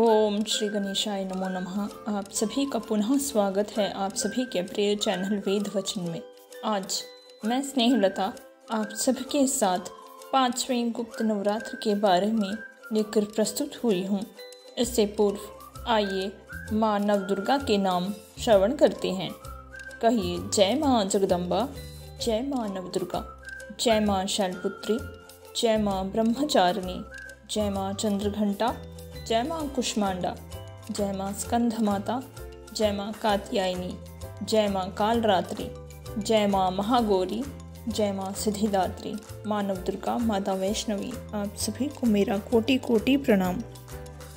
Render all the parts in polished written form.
ओम श्री गणेशाय नमो नमः। आप सभी का पुनः स्वागत है आप सभी के प्रिय चैनल वेद वचन में। आज मैं स्नेहलता आप सबके साथ 5वें गुप्त नवरात्र के बारे में लेकर प्रस्तुत हुई हूँ। इससे पूर्व आइए माँ नवदुर्गा के नाम श्रवण करते हैं। कहिए जय माँ जगदम्बा, जय माँ नवदुर्गा, जय माँ शैलपुत्री, जय माँ ब्रह्मचारिणी, जय माँ चंद्रघंटा, जय माँ कुष्मांडा, जय माँ स्कंध माता, जय माँ कात्यायनी, जय माँ कालरात्रि, जय माँ महागौरी, जय माँ सिद्धिदात्री, माँ नवदुर्गा, माता वैष्णवी। आप सभी को मेरा कोटि कोटि प्रणाम।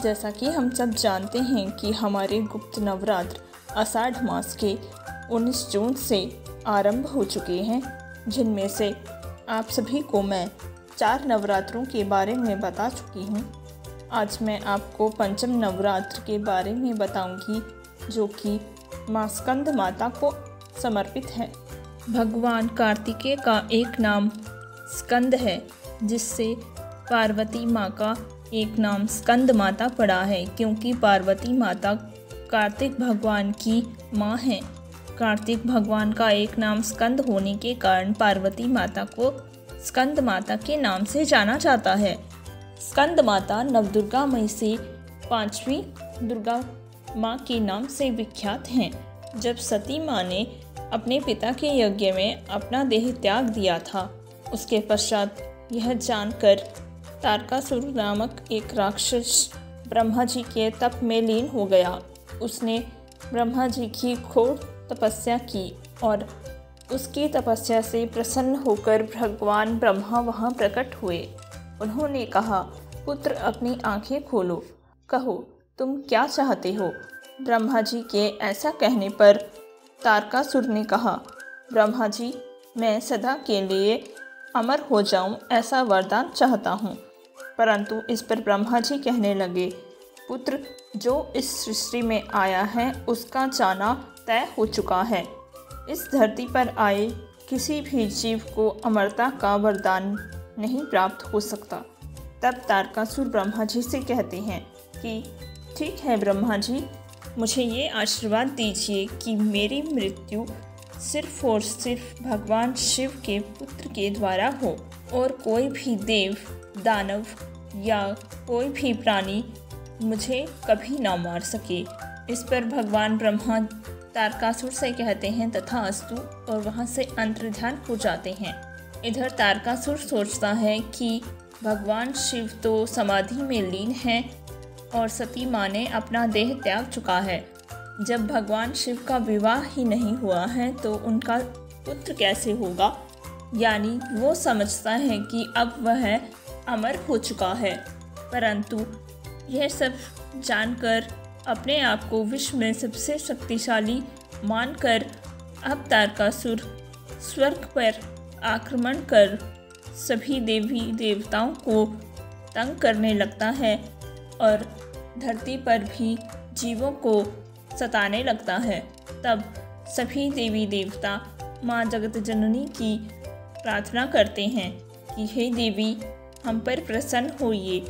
जैसा कि हम सब जानते हैं कि हमारे गुप्त नवरात्र आषाढ़ मास के 19 जून से आरंभ हो चुके हैं, जिनमें से आप सभी को मैं 4 नवरात्रों के बारे में बता चुकी हूँ। आज मैं आपको पंचम नवरात्र के बारे में बताऊंगी, जो कि माँ स्कंद माता को समर्पित है। भगवान कार्तिकेय का एक नाम स्कंद है, जिससे पार्वती माँ का एक नाम स्कंद माता पड़ा है, क्योंकि पार्वती माता कार्तिक भगवान की माँ है। कार्तिक भगवान का एक नाम स्कंद होने के कारण पार्वती माता को स्कंद माता के नाम से जाना जाता है। स्कंद माता नवदुर्गा में से 5वीं दुर्गा माँ के नाम से विख्यात हैं। जब सती माँ ने अपने पिता के यज्ञ में अपना देह त्याग दिया था, उसके पश्चात यह जानकर तारकासुर नामक एक राक्षस ब्रह्मा जी के तप में लीन हो गया। उसने ब्रह्मा जी की घोर तपस्या की और उसकी तपस्या से प्रसन्न होकर भगवान ब्रह्मा वहाँ प्रकट हुए। उन्होंने कहा, पुत्र अपनी आंखें खोलो, कहो तुम क्या चाहते हो। ब्रह्मा जी के ऐसा कहने पर तारकासुर ने कहा, ब्रह्मा जी, मैं सदा के लिए अमर हो जाऊं ऐसा वरदान चाहता हूं। परंतु इस पर ब्रह्मा जी कहने लगे, पुत्र, जो इस सृष्टि में आया है उसका जाना तय हो चुका है। इस धरती पर आए किसी भी जीव को अमरता का वरदान नहीं प्राप्त हो सकता। तब तारकासुर ब्रह्मा जी से कहते हैं कि ठीक है ब्रह्मा जी, मुझे ये आशीर्वाद दीजिए कि मेरी मृत्यु सिर्फ और सिर्फ भगवान शिव के पुत्र के द्वारा हो और कोई भी देव, दानव या कोई भी प्राणी मुझे कभी ना मार सके। इस पर भगवान ब्रह्मा तारकासुर से कहते हैं तथास्तु और वहाँ से अंतर्ध्यान हो जाते हैं। इधर तारकासुर सोचता है कि भगवान शिव तो समाधि में लीन हैं और सती माँ ने अपना देह त्याग चुका है। जब भगवान शिव का विवाह ही नहीं हुआ है तो उनका पुत्र कैसे होगा। यानी वो समझता है कि अब वह अमर हो चुका है। परंतु यह सब जानकर अपने आप को विश्व में सबसे शक्तिशाली मानकर अब तारकासुर स्वर्ग पर आक्रमण कर सभी देवी देवताओं को तंग करने लगता है और धरती पर भी जीवों को सताने लगता है। तब सभी देवी देवता माँ जगत जननी की प्रार्थना करते हैं कि हे देवी, हम पर प्रसन्न होइए,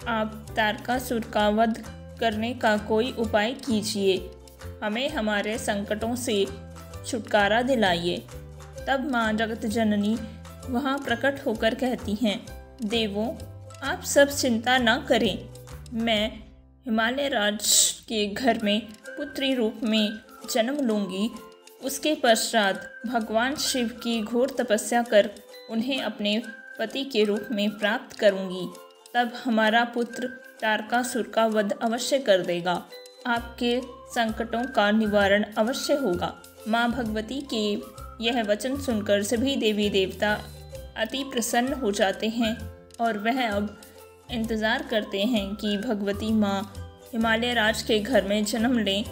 आप तारकासुर का वध करने का कोई उपाय कीजिए, हमें हमारे संकटों से छुटकारा दिलाइए। तब माँ जगत जननी वहाँ प्रकट होकर कहती हैं, देवों, आप सब चिंता ना करें, मैं हिमालय राज के घर में पुत्री रूप में जन्म लूँगी। उसके पश्चात भगवान शिव की घोर तपस्या कर उन्हें अपने पति के रूप में प्राप्त करूँगी। तब हमारा पुत्र तारकासुर का वध अवश्य कर देगा, आपके संकटों का निवारण अवश्य होगा। माँ भगवती के यह वचन सुनकर सभी देवी देवता अति प्रसन्न हो जाते हैं और वह अब इंतज़ार करते हैं कि भगवती माँ हिमालय राज के घर में जन्म लें।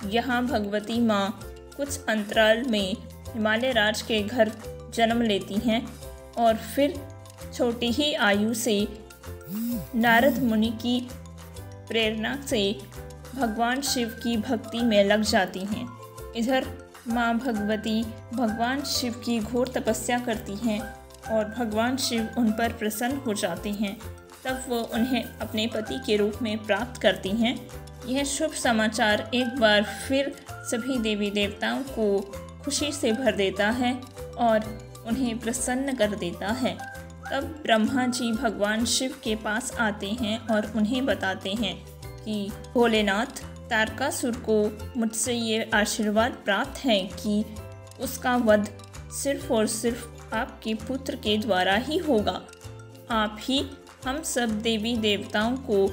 यहाँ भगवती माँ कुछ अंतराल में हिमालय राज के घर जन्म लेती हैं और फिर छोटी ही आयु से नारद मुनि की प्रेरणा से भगवान शिव की भक्ति में लग जाती हैं। इधर माँ भगवती भगवान शिव की घोर तपस्या करती हैं और भगवान शिव उन पर प्रसन्न हो जाते हैं। तब वो उन्हें अपने पति के रूप में प्राप्त करती हैं। यह शुभ समाचार एक बार फिर सभी देवी देवताओं को खुशी से भर देता है और उन्हें प्रसन्न कर देता है। तब ब्रह्मा जी भगवान शिव के पास आते हैं और उन्हें बताते हैं कि भोलेनाथ, तारकासुर को मुझसे ये आशीर्वाद प्राप्त है कि उसका वध सिर्फ और सिर्फ आपके पुत्र के द्वारा ही होगा। आप ही हम सब देवी देवताओं को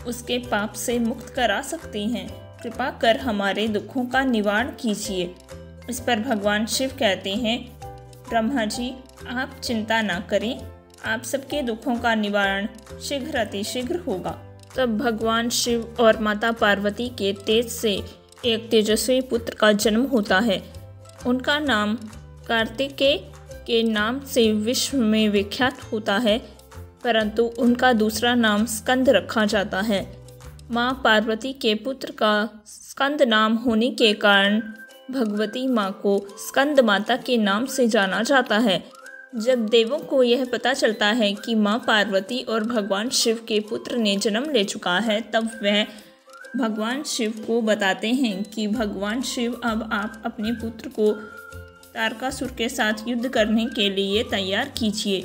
उसके पाप से मुक्त करा सकते हैं। कृपा कर हमारे दुखों का निवारण कीजिए। इस पर भगवान शिव कहते हैं, ब्रह्मा जी आप चिंता ना करें, आप सबके दुखों का निवारण शीघ्र अतिशीघ्र होगा। तब भगवान शिव और माता पार्वती के तेज से एक तेजस्वी पुत्र का जन्म होता है। उनका नाम कार्तिकेय के नाम से विश्व में विख्यात होता है, परंतु उनका दूसरा नाम स्कंद रखा जाता है। माँ पार्वती के पुत्र का स्कंद नाम होने के कारण भगवती माँ को स्कंद माता के नाम से जाना जाता है। जब देवों को यह पता चलता है कि माँ पार्वती और भगवान शिव के पुत्र ने जन्म ले चुका है, तब वह भगवान शिव को बताते हैं कि भगवान शिव अब आप अपने पुत्र को तारकासुर के साथ युद्ध करने के लिए तैयार कीजिए।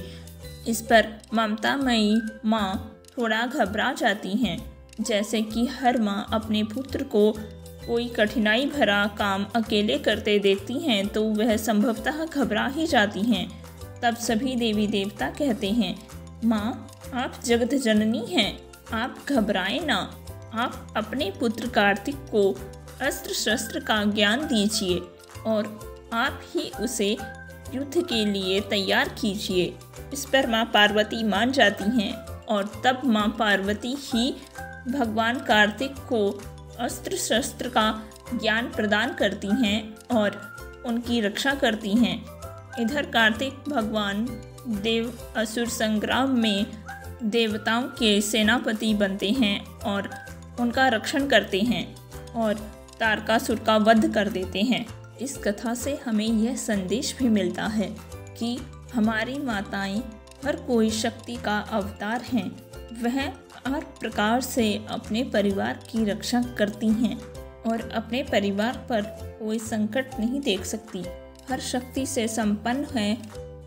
इस पर ममतामयी माँ थोड़ा घबरा जाती हैं। जैसे कि हर माँ अपने पुत्र को कोई कठिनाई भरा काम अकेले करते देखती हैं तो वह संभवतः घबरा ही जाती हैं। तब सभी देवी देवता कहते हैं, माँ आप जगत जननी हैं, आप घबराएं ना, आप अपने पुत्र कार्तिक को अस्त्र शस्त्र का ज्ञान दीजिए और आप ही उसे युद्ध के लिए तैयार कीजिए। इस पर माँ पार्वती मान जाती हैं और तब माँ पार्वती ही भगवान कार्तिक को अस्त्र शस्त्र का ज्ञान प्रदान करती हैं और उनकी रक्षा करती हैं। इधर कार्तिक भगवान देव असुर संग्राम में देवताओं के सेनापति बनते हैं और उनका रक्षण करते हैं और तारकासुर का वध कर देते हैं। इस कथा से हमें यह संदेश भी मिलता है कि हमारी माताएं हर कोई शक्ति का अवतार हैं। वह हर प्रकार से अपने परिवार की रक्षा करती हैं और अपने परिवार पर कोई संकट नहीं देख सकती। हर शक्ति से संपन्न है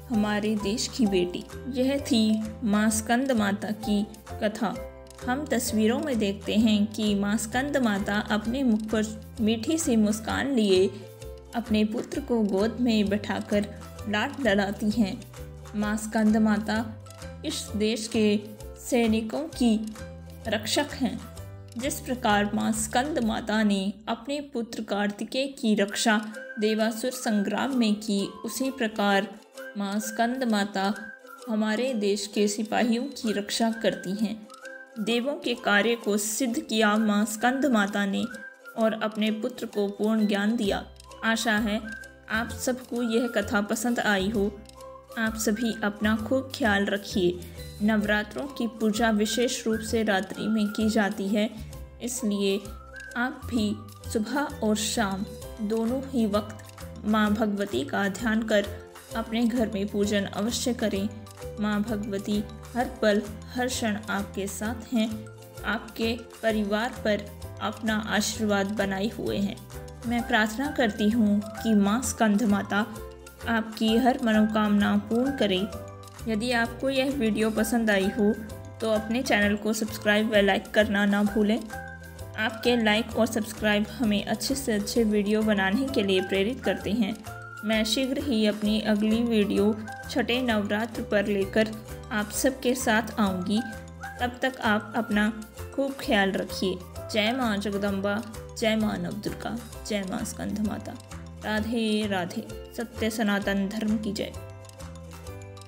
हमारे देश की बेटी। यह थी माँ स्कंद माता की कथा। हम तस्वीरों में देखते हैं कि माँ स्कंद माता अपने मुख पर मीठी सी मुस्कान लिए अपने पुत्र को गोद में बैठाकर लाड लड़ाती हैं। माँ स्कंद माता इस देश के सैनिकों की रक्षक हैं। जिस प्रकार माँ स्कंद माता ने अपने पुत्र कार्तिकेय की रक्षा देवासुर संग्राम में की, उसी प्रकार माँ स्कंद माता हमारे देश के सिपाहियों की रक्षा करती हैं। देवों के कार्य को सिद्ध किया माँ स्कंद माता ने और अपने पुत्र को पूर्ण ज्ञान दिया। आशा है आप सबको यह कथा पसंद आई हो। आप सभी अपना खूब ख्याल रखिए। नवरात्रों की पूजा विशेष रूप से रात्रि में की जाती है, इसलिए आप भी सुबह और शाम दोनों ही वक्त माँ भगवती का ध्यान कर अपने घर में पूजन अवश्य करें। माँ भगवती हर पल हर क्षण आपके साथ हैं, आपके परिवार पर अपना आशीर्वाद बनाए हुए हैं। मैं प्रार्थना करती हूँ कि माँ स्कंद माता आपकी हर मनोकामना पूर्ण करे। यदि आपको यह वीडियो पसंद आई हो तो अपने चैनल को सब्सक्राइब व लाइक करना ना भूलें। आपके लाइक और सब्सक्राइब हमें अच्छे से अच्छे वीडियो बनाने के लिए प्रेरित करते हैं। मैं शीघ्र ही अपनी अगली वीडियो छठे नवरात्र पर लेकर आप सबके साथ आऊँगी। तब तक आप अपना खूब ख्याल रखिए। जय माँ जगदम्बा, जय माँ नवदुर्गा, जय माँ स्कंद माता। राधे राधे। सत्य सनातन धर्म की जय।